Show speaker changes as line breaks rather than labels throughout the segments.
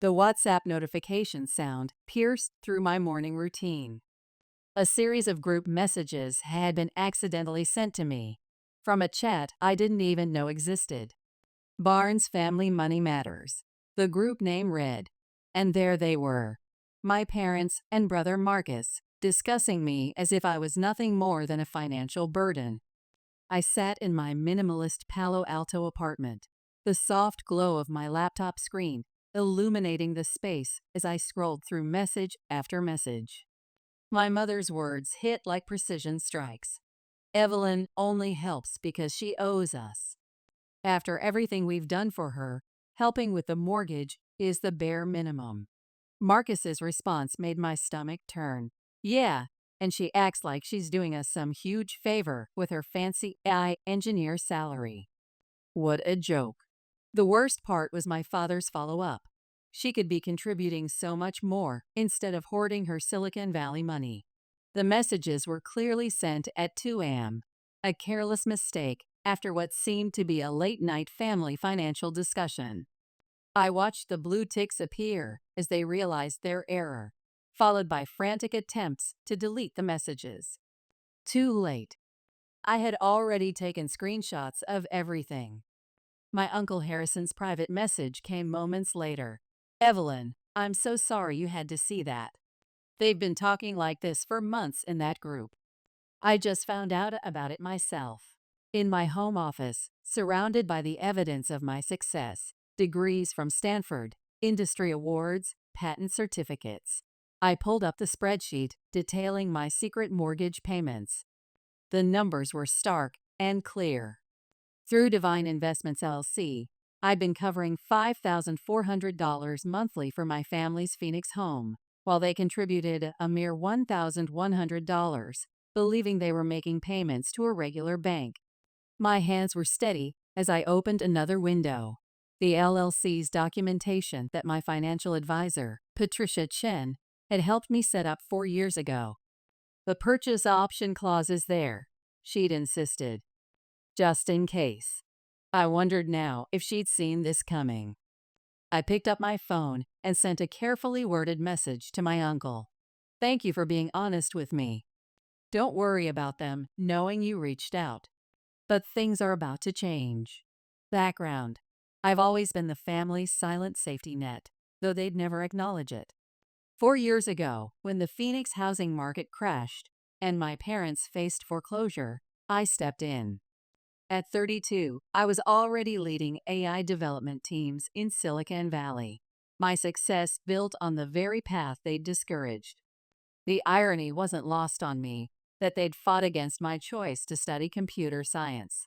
The WhatsApp notification sound pierced through my morning routine. A series of group messages had been accidentally sent to me from a chat I didn't even know existed. Barnes Family Money Matters. The group name read, and there they were, my parents and brother Marcus, discussing me as if I was nothing more than a financial burden. I sat in my minimalist Palo Alto apartment, the soft glow of my laptop screen illuminating the space as I scrolled through message after message. My mother's words hit like precision strikes. Evelyn only helps because she owes us. After everything we've done for her, helping with the mortgage is the bare minimum. Marcus's response made my stomach turn. Yeah, and she acts like she's doing us some huge favor with her fancy AI engineer salary. What a joke. The worst part was my father's follow-up. She could be contributing so much more instead of hoarding her Silicon Valley money. The messages were clearly sent at 2 a.m., a careless mistake after what seemed to be a late-night family financial discussion. I watched the blue ticks appear as they realized their error, followed by frantic attempts to delete the messages. Too late. I had already taken screenshots of everything. My Uncle Harrison's private message came moments later. Evelyn, I'm so sorry you had to see that. They've been talking like this for months in that group. I just found out about it myself. In my home office, surrounded by the evidence of my success, degrees from Stanford, industry awards, patent certificates. I pulled up the spreadsheet detailing my secret mortgage payments. The numbers were stark and clear. Through Divine Investments LLC, I'd been covering $5,400 monthly for my family's Phoenix home, while they contributed a mere $1,100, believing they were making payments to a regular bank. My hands were steady as I opened another window. The LLC's documentation that my financial advisor, Patricia Chen, had helped me set up 4 years ago. The purchase option clause is there, she'd insisted. Just in case. I wondered now if she'd seen this coming. I picked up my phone and sent a carefully worded message to my uncle. Thank you for being honest with me. Don't worry about them knowing you reached out. But things are about to change. Background. I've always been the family's silent safety net, though they'd never acknowledge it. 4 years ago, when the Phoenix housing market crashed and my parents faced foreclosure, I stepped in. At 32, I was already leading AI development teams in Silicon Valley. My success built on the very path they'd discouraged. The irony wasn't lost on me that they'd fought against my choice to study computer science.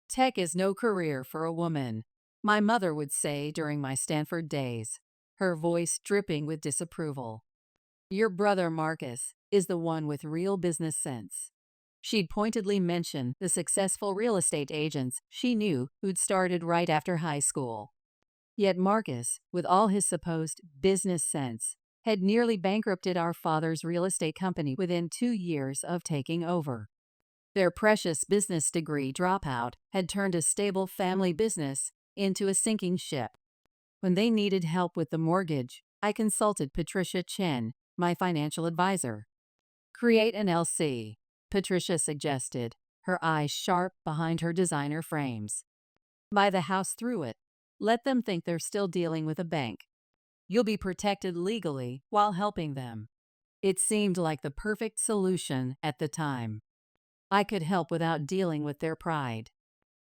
Tech is no career for a woman, my mother would say during my Stanford days, her voice dripping with disapproval. Your brother Marcus is the one with real business sense. She'd pointedly mention the successful real estate agents she knew who'd started right after high school. Yet Marcus, with all his supposed business sense, had nearly bankrupted our father's real estate company within 2 years of taking over. Their precious business degree dropout had turned a stable family business into a sinking ship. When they needed help with the mortgage, I consulted Patricia Chen, my financial advisor. Create an LC, Patricia suggested, her eyes sharp behind her designer frames. Buy the house through it. Let them think they're still dealing with a bank. You'll be protected legally while helping them. It seemed like the perfect solution at the time. I could help without dealing with their pride.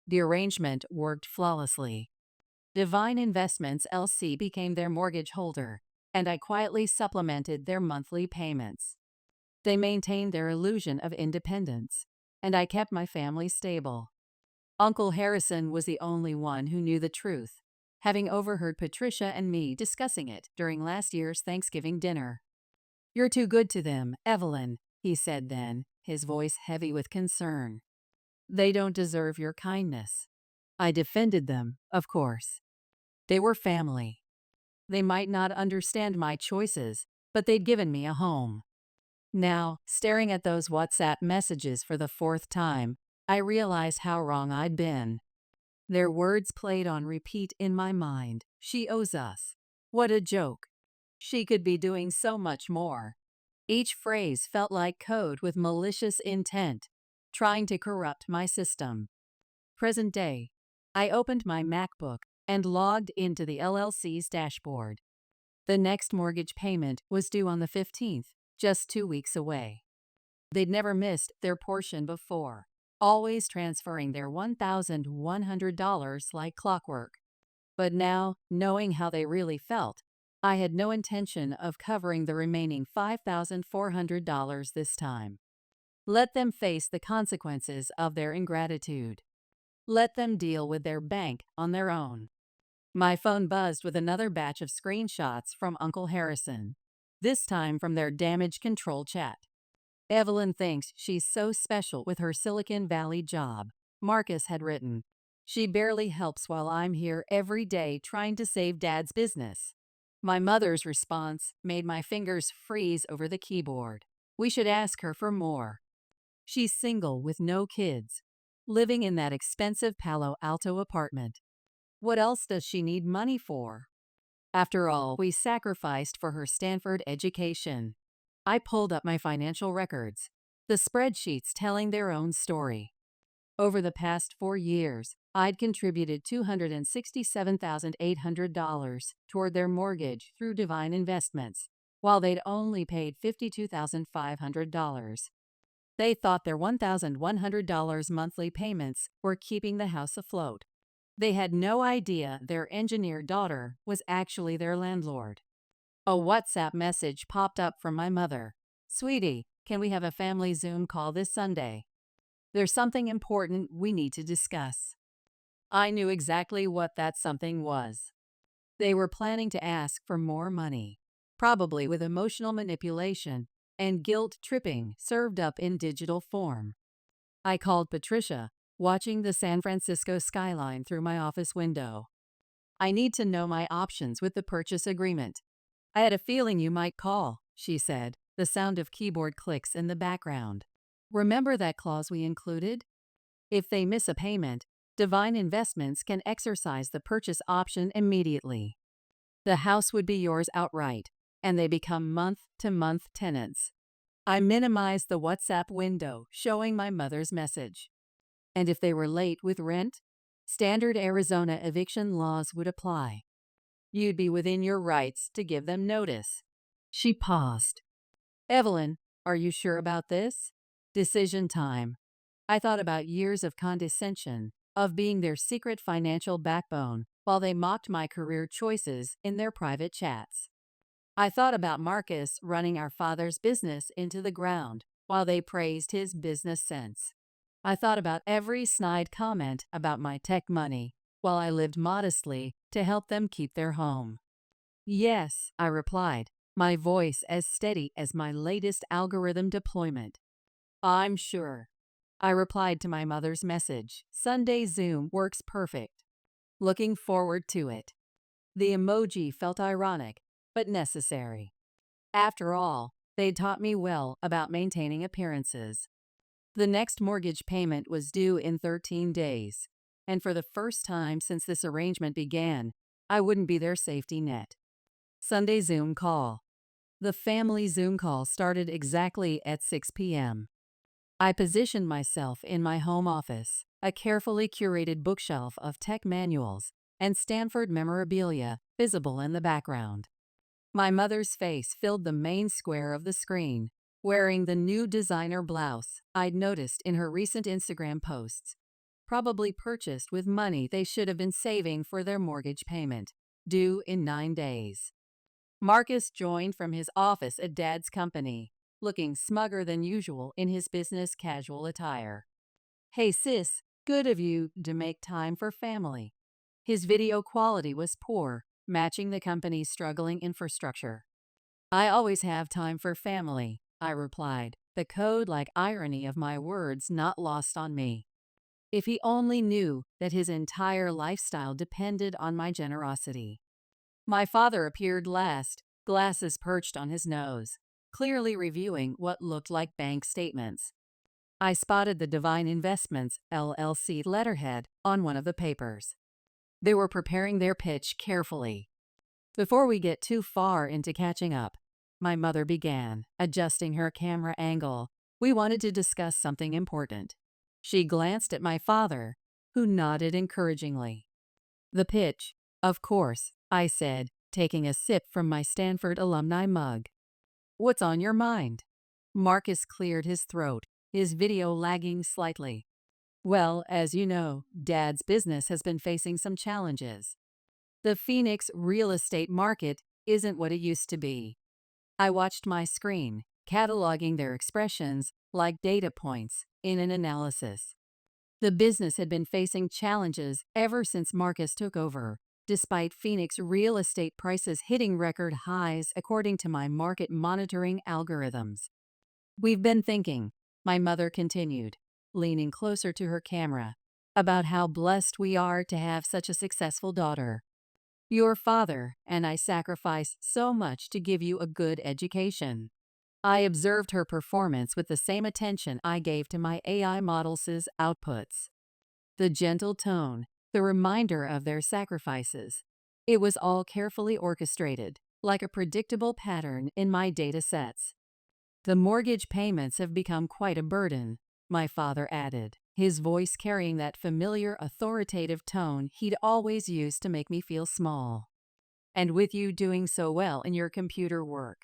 The arrangement worked flawlessly. Divine Investments LC became their mortgage holder, and I quietly supplemented their monthly payments. They maintained their illusion of independence, and I kept my family stable. Uncle Harrison was the only one who knew the truth, having overheard Patricia and me discussing it during last year's Thanksgiving dinner. You're too good to them, Evelyn, he said then, his voice heavy with concern. They don't deserve your kindness. I defended them, of course. They were family. They might not understand my choices, but they'd given me a home. Now, staring at those WhatsApp messages for the 4th time, I realized how wrong I'd been. Their words played on repeat in my mind. She owes us. What a joke. She could be doing so much more. Each phrase felt like code with malicious intent, trying to corrupt my system. Present day. I opened my MacBook and logged into the LLC's dashboard. The next mortgage payment was due on the 15th, just 2 weeks away. They'd never missed their portion before, always transferring their $1,100 like clockwork. But now, knowing how they really felt, I had no intention of covering the remaining $5,400 this time. Let them face the consequences of their ingratitude. Let them deal with their bank on their own. My phone buzzed with another batch of screenshots from Uncle Harrison, this time from their damage control chat. Evelyn thinks she's so special with her Silicon Valley job, Marcus had written. She barely helps while I'm here every day trying to save Dad's business. My mother's response made my fingers freeze over the keyboard. We should ask her for more. She's single with no kids, living in that expensive Palo Alto apartment. What else does she need money for? After all, we sacrificed for her Stanford education. I pulled up my financial records, the spreadsheets telling their own story. Over the past 4 years, I'd contributed $267,800 toward their mortgage through Divine Investments, while they'd only paid $52,500. They thought their $1,100 monthly payments were keeping the house afloat. They had no idea their engineer daughter was actually their landlord. A WhatsApp message popped up from my mother. "Sweetie, can we have a family Zoom call this Sunday? There's something important we need to discuss." I knew exactly what that something was. They were planning to ask for more money, probably with emotional manipulation and guilt tripping served up in digital form. I called Patricia, watching the San Francisco skyline through my office window. "I need to know my options with the purchase agreement." "I had a feeling you might call," she said, the sound of keyboard clicks in the background. "Remember that clause we included? If they miss a payment, Divine Investments can exercise the purchase option immediately. The house would be yours outright, and they become month-to-month tenants." I minimized the WhatsApp window, showing my mother's message. And if they were late with rent, standard Arizona eviction laws would apply. You'd be within your rights to give them notice. She paused. "Evelyn, are you sure about this?" Decision time. I thought about years of condescension, of being their secret financial backbone while they mocked my career choices in their private chats. I thought about Marcus running our father's business into the ground while they praised his business sense. I thought about every snide comment about my tech money while I lived modestly to help them keep their home. "Yes," I replied, my voice as steady as my latest algorithm deployment. "I'm sure." I replied to my mother's message. Sunday Zoom works perfect. Looking forward to it. The emoji felt ironic, but necessary. After all, they taught me well about maintaining appearances. The next mortgage payment was due in 13 days, and for the first time since this arrangement began, I wouldn't be their safety net. Sunday Zoom call. The family Zoom call started exactly at 6 p.m. I positioned myself in my home office, a carefully curated bookshelf of tech manuals and Stanford memorabilia visible in the background. My mother's face filled the main square of the screen, wearing the new designer blouse I'd noticed in her recent Instagram posts, probably purchased with money they should have been saving for their mortgage payment, due in 9 days. Marcus joined from his office at Dad's company, looking smugger than usual in his business casual attire. "Hey sis, good of you to make time for family." His video quality was poor, matching the company's struggling infrastructure. "I always have time for family," I replied, the code-like irony of my words not lost on me. If he only knew that his entire lifestyle depended on my generosity. My father appeared last, glasses perched on his nose, clearly reviewing what looked like bank statements. I spotted the Divine Investments, LLC letterhead on one of the papers. They were preparing their pitch carefully. Before we get too far into catching up, my mother began, adjusting her camera angle. We wanted to discuss something important. She glanced at my father, who nodded encouragingly. The pitch, of course, I said, taking a sip from my Stanford alumni mug. What's on your mind? Marcus cleared his throat, his video lagging slightly. Well, as you know, Dad's business has been facing some challenges. The Phoenix real estate market isn't what it used to be. I watched my screen, cataloging their expressions like data points in an analysis. The business had been facing challenges ever since Marcus took over, despite Phoenix real estate prices hitting record highs according to my market monitoring algorithms. We've been thinking, my mother continued, leaning closer to her camera, about how blessed we are to have such a successful daughter. Your father and I sacrificed so much to give you a good education. I observed her performance with the same attention I gave to my AI models' outputs. The gentle tone, the reminder of their sacrifices. It was all carefully orchestrated, like a predictable pattern in my data sets. The mortgage payments have become quite a burden, my father added, his voice carrying that familiar authoritative tone he'd always used to make me feel small. And with you doing so well in your computer work.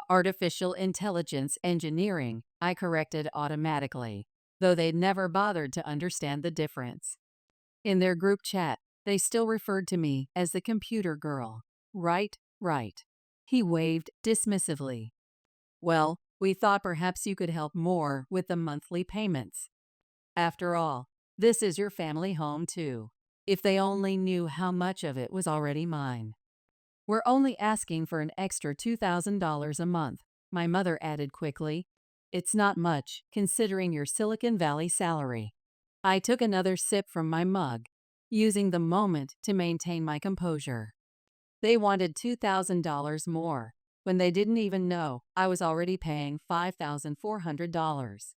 Artificial intelligence engineering, I corrected automatically, though they'd never bothered to understand the difference. In their group chat, they still referred to me as the computer girl. Right, right. He waved dismissively. Well, we thought perhaps you could help more with the monthly payments. After all, this is your family home too. If they only knew how much of it was already mine. We're only asking for an extra $2,000 a month, my mother added quickly. It's not much, considering your Silicon Valley salary. I took another sip from my mug, using the moment to maintain my composure. They wanted $2,000 more, when they didn't even know I was already paying $5,400.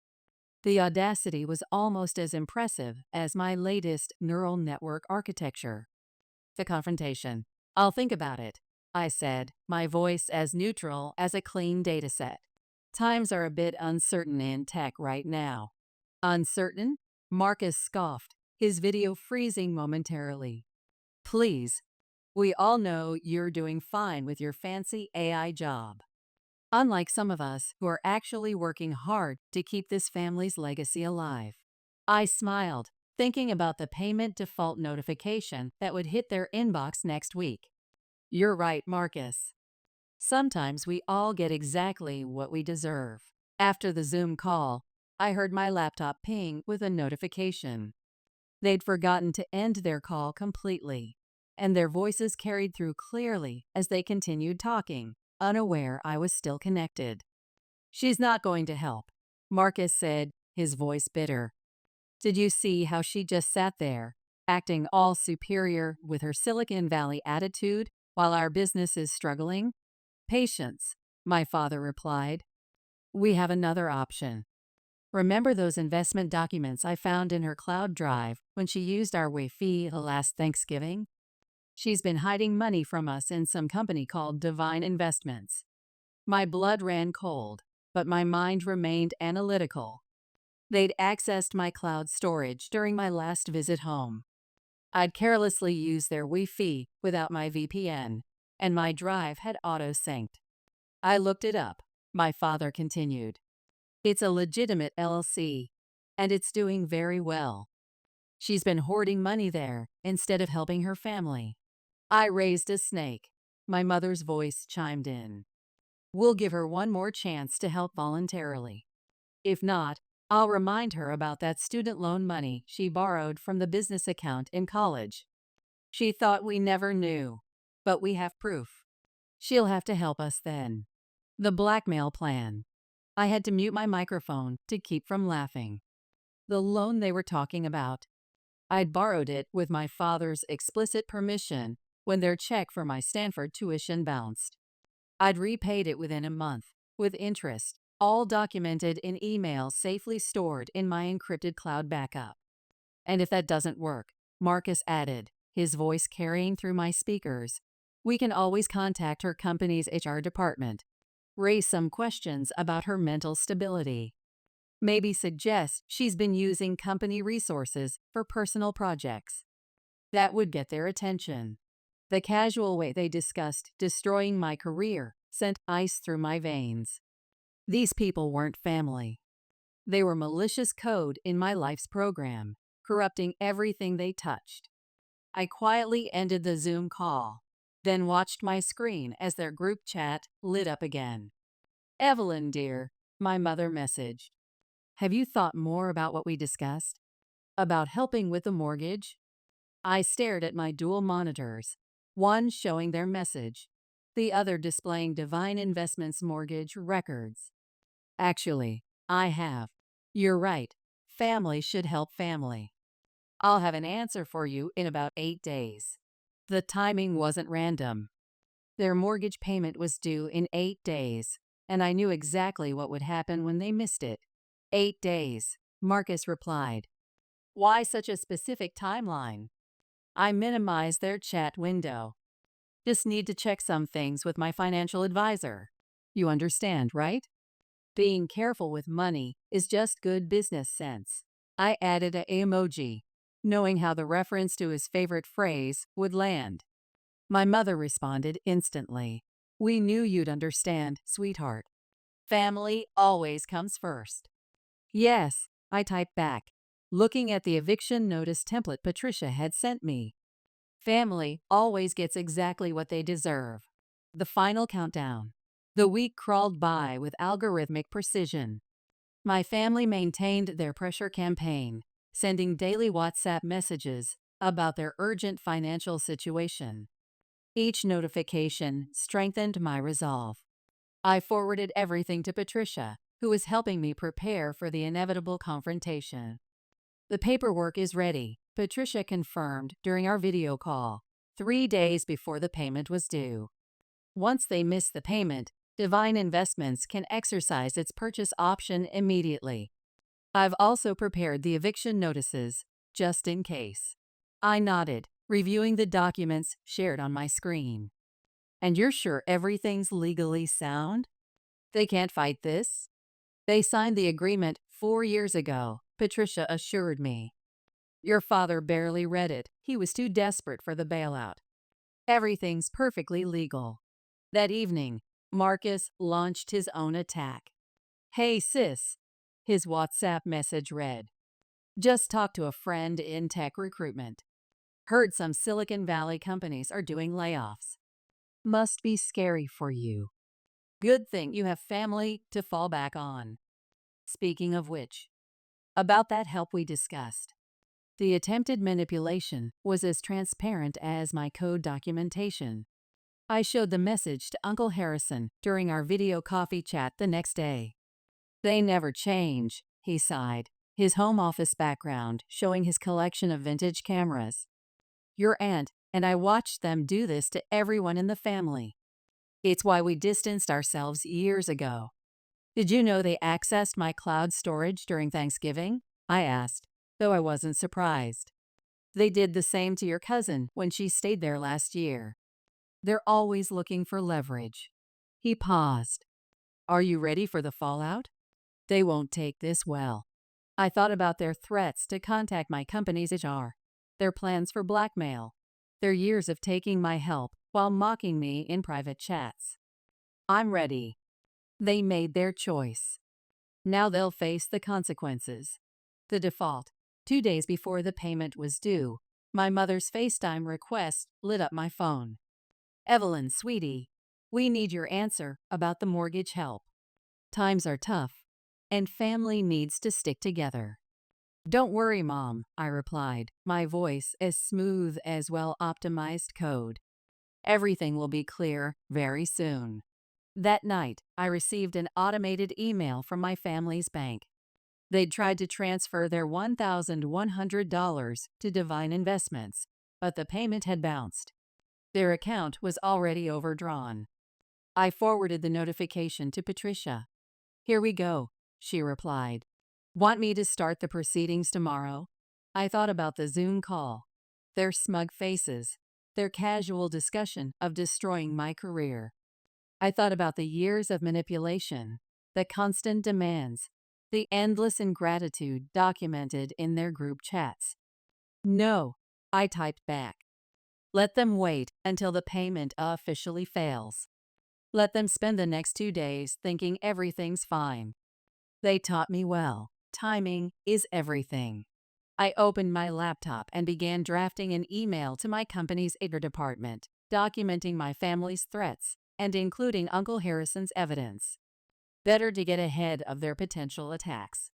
The audacity was almost as impressive as my latest neural network architecture. The confrontation. I'll think about it, I said, my voice as neutral as a clean dataset. Times are a bit uncertain in tech right now. Uncertain? Marcus scoffed, his video freezing momentarily. Please, we all know you're doing fine with your fancy AI job. Unlike some of us who are actually working hard to keep this family's legacy alive. I smiled, thinking about the payment default notification that would hit their inbox next week. You're right, Marcus. Sometimes we all get exactly what we deserve. After the Zoom call, I heard my laptop ping with a notification. They'd forgotten to end their call completely, and their voices carried through clearly as they continued talking, unaware I was still connected. She's not going to help, Marcus said, his voice bitter. Did you see how she just sat there, acting all superior with her Silicon Valley attitude while our business is struggling? Patience, my father replied. We have another option. Remember those investment documents I found in her cloud drive when she used our Wi-Fi last Thanksgiving? She's been hiding money from us in some company called Divine Investments. My blood ran cold, but my mind remained analytical. They'd accessed my cloud storage during my last visit home. I'd carelessly used their Wi-Fi without my VPN, and my drive had auto-synced. I looked it up, my father continued. It's a legitimate LLC, and it's doing very well. She's been hoarding money there instead of helping her family. I raised a snake. My mother's voice chimed in. We'll give her one more chance to help voluntarily. If not, I'll remind her about that student loan money she borrowed from the business account in college. She thought we never knew, but we have proof. She'll have to help us then. The blackmail plan. I had to mute my microphone to keep from laughing. The loan they were talking about. I'd borrowed it with my father's explicit permission when their check for my Stanford tuition bounced. I'd repaid it within a month, with interest, all documented in emails safely stored in my encrypted cloud backup. And if that doesn't work, Marcus added, his voice carrying through my speakers, We can always contact her company's HR department, raise some questions about her mental stability. Maybe suggest she's been using company resources for personal projects. That would get their attention. The casual way they discussed destroying my career sent ice through my veins. These people weren't family. They were malicious code in my life's program, corrupting everything they touched. I quietly ended the Zoom call, then watched my screen as their group chat lit up again. "Evelyn, dear," my mother messaged. "Have you thought more about what we discussed? About helping with the mortgage?" I stared at my dual monitors, one showing their message, the other displaying Divine Investments mortgage records. "Actually, I have. You're right. Family should help family. I'll have an answer for you in about 8 days." The timing wasn't random. Their mortgage payment was due in 8 days, and I knew exactly what would happen when they missed it. 8 days, Marcus replied. "Why such a specific timeline?" I minimized their chat window. "Just need to check some things with my financial advisor. You understand, right? Being careful with money is just good business sense." I added a emoji, knowing how the reference to his favorite phrase would land. My mother responded instantly. "We knew you'd understand, sweetheart. Family always comes first." "Yes," I typed back, looking at the eviction notice template Patricia had sent me. Family always gets exactly what they deserve. The final countdown. The week crawled by with algorithmic precision. My family maintained their pressure campaign, sending daily WhatsApp messages about their urgent financial situation. Each notification strengthened my resolve. I forwarded everything to Patricia, who was helping me prepare for the inevitable confrontation. "The paperwork is ready," Patricia confirmed during our video call, 3 days before the payment was due. Once they miss the payment, Divine Investments can exercise its purchase option immediately. "I've also prepared the eviction notices, just in case." I nodded, reviewing the documents shared on my screen. "And you're sure everything's legally sound? They can't fight this?" "They signed the agreement 4 years ago," Patricia assured me. "Your father barely read it. He was too desperate for the bailout. Everything's perfectly legal." That evening, Marcus launched his own attack. "Hey sis," his WhatsApp message read. "Just talked to a friend in tech recruitment. Heard some Silicon Valley companies are doing layoffs. Must be scary for you. Good thing you have family to fall back on. Speaking of which, about that help we discussed." The attempted manipulation was as transparent as my code documentation. I showed the message to Uncle Harrison during our video coffee chat the next day. "They never change," he sighed, his home office background showing his collection of vintage cameras. "Your aunt and I watched them do this to everyone in the family. It's why we distanced ourselves years ago." "Did you know they accessed my cloud storage during Thanksgiving?" I asked, though I wasn't surprised. "They did the same to your cousin when she stayed there last year. They're always looking for leverage." He paused. "Are you ready for the fallout? They won't take this well." I thought about their threats to contact my company's HR, their plans for blackmail, their years of taking my help while mocking me in private chats. "I'm ready." They made their choice. Now they'll face the consequences. The default. 2 days before the payment was due, my mother's FaceTime request lit up my phone. "Evelyn, sweetie, we need your answer about the mortgage help. Times are tough, and family needs to stick together." "Don't worry, Mom," I replied, my voice as smooth as well-optimized code. "Everything will be clear very soon." That night, I received an automated email from my family's bank. They'd tried to transfer their $1,100 to Divine Investments, but the payment had bounced. Their account was already overdrawn. I forwarded the notification to Patricia. "Here we go," she replied. "Want me to start the proceedings tomorrow?" I thought about the Zoom call, their smug faces, their casual discussion of destroying my career. I thought about the years of manipulation, the constant demands, the endless ingratitude documented in their group chats. No, I typed back. Let them wait until the payment officially fails. Let them spend the next 2 days thinking everything's fine. They taught me well. Timing is everything. I opened my laptop and began drafting an email to my company's HR department, documenting my family's threats and including Uncle Harrison's evidence. Better to get ahead of their potential attacks.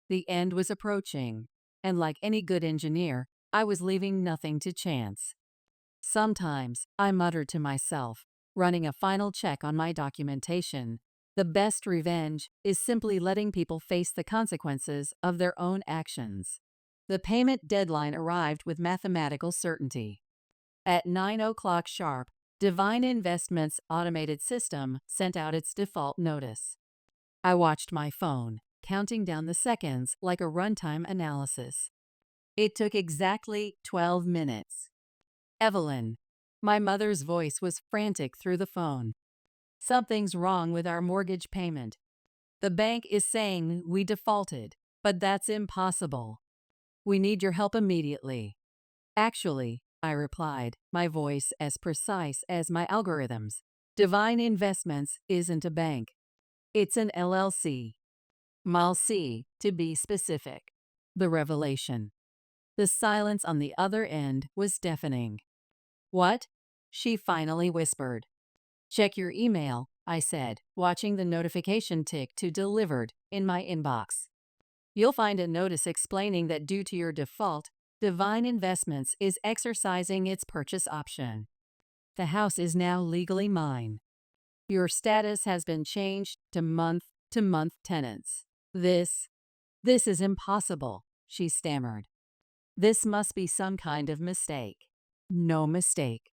The end was approaching, and like any good engineer, I was leaving nothing to chance. Sometimes, I muttered to myself, running a final check on my documentation, the best revenge is simply letting people face the consequences of their own actions. The payment deadline arrived with mathematical certainty. At 9 o'clock sharp, Divine Investments' automated system sent out its default notice. I watched my phone, counting down the seconds like a runtime analysis. It took exactly 12 minutes. Evelyn. My mother's voice was frantic through the phone. Something's wrong with our mortgage payment. The bank is saying we defaulted, but that's impossible. We need your help immediately. Actually, I replied, my voice as precise as my algorithms. Divine Investments isn't a bank. It's an LLC. MLC, to be specific. The revelation. The silence on the other end was deafening. What? She finally whispered. Check your email, I said, watching the notification tick to delivered in my inbox. You'll find a notice explaining that due to your default, Divine Investments is exercising its purchase option. The house is now legally mine. Your status has been changed to month-to-month tenants. This is impossible, she stammered. This must be some kind of mistake. No mistake.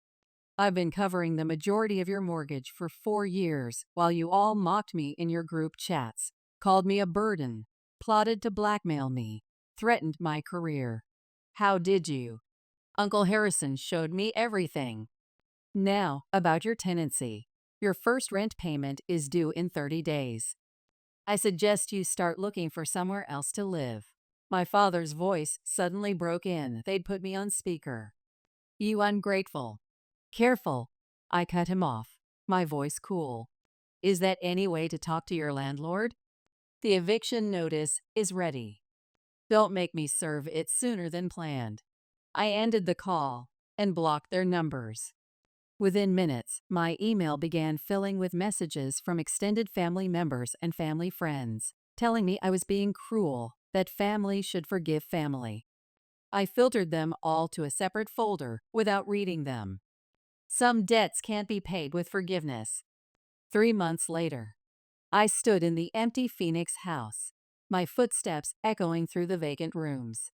I've been covering the majority of your mortgage for 4 years while you all mocked me in your group chats, called me a burden, plotted to blackmail me, threatened my career. How did you? Uncle Harrison showed me everything. Now, about your tenancy. Your first rent payment is due in 30 days. I suggest you start looking for somewhere else to live. My father's voice suddenly broke in. They'd put me on speaker. You ungrateful. Careful. I cut him off, my voice cool. Is that any way to talk to your landlord? The eviction notice is ready. Don't make me serve it sooner than planned. I ended the call and blocked their numbers. Within minutes, my email began filling with messages from extended family members and family friends, telling me I was being cruel, that family should forgive family. I filtered them all to a separate folder without reading them. Some debts can't be paid with forgiveness. 3 months later, I stood in the empty Phoenix house, my footsteps echoing through the vacant rooms.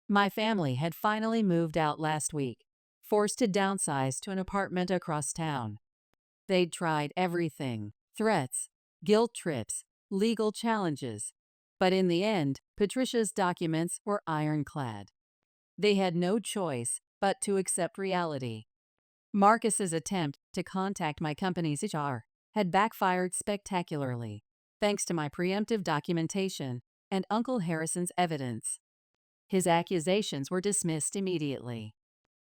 My family had finally moved out last week, forced to downsize to an apartment across town. They'd tried everything: threats, guilt trips, legal challenges. But in the end, Patricia's documents were ironclad. They had no choice but to accept reality. Marcus's attempt to contact my company's HR had backfired spectacularly, thanks to my preemptive documentation and Uncle Harrison's evidence. His accusations were dismissed immediately.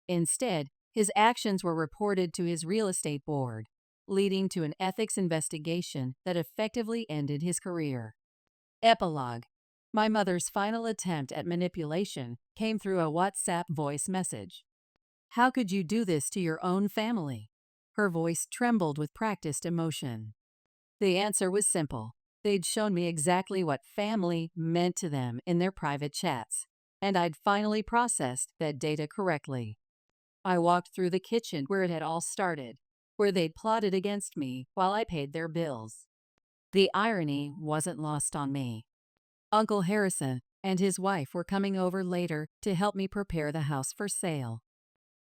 Instead, his actions were reported to his real estate board, leading to an ethics investigation that effectively ended his career. Epilogue. My mother's final attempt at manipulation came through a WhatsApp voice message. How could you do this to your own family? Her voice trembled with practiced emotion. The answer was simple. They'd shown me exactly what family meant to them in their private chats, and I'd finally processed that data correctly. I walked through the kitchen where it had all started, where they'd plotted against me while I paid their bills. The irony wasn't lost on me. Uncle Harrison and his wife were coming over later to help me prepare the house for sale.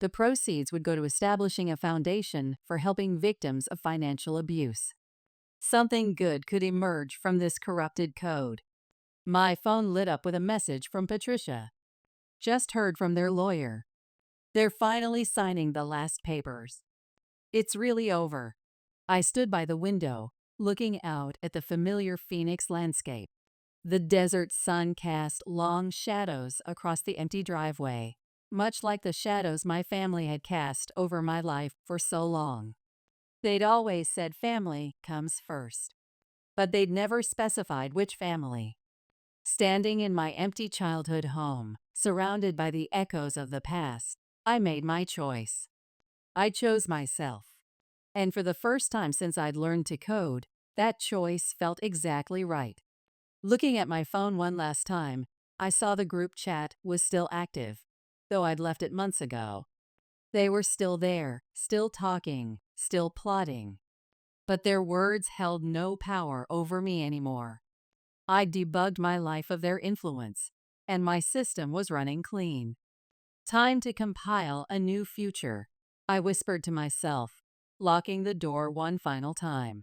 The proceeds would go to establishing a foundation for helping victims of financial abuse. Something good could emerge from this corrupted code. My phone lit up with a message from Patricia. Just heard from their lawyer. They're finally signing the last papers. It's really over. I stood by the window, looking out at the familiar Phoenix landscape. The desert sun cast long shadows across the empty driveway, much like the shadows my family had cast over my life for so long. They'd always said family comes first, but they'd never specified which family. Standing in my empty childhood home, surrounded by the echoes of the past, I made my choice. I chose myself. And for the first time since I'd learned to code, that choice felt exactly right. Looking at my phone one last time, I saw the group chat was still active, though I'd left it months ago. They were still there, still talking, still plotting. But their words held no power over me anymore. I'd debugged my life of their influence, and my system was running clean. Time to compile a new future, I whispered to myself, locking the door one final time.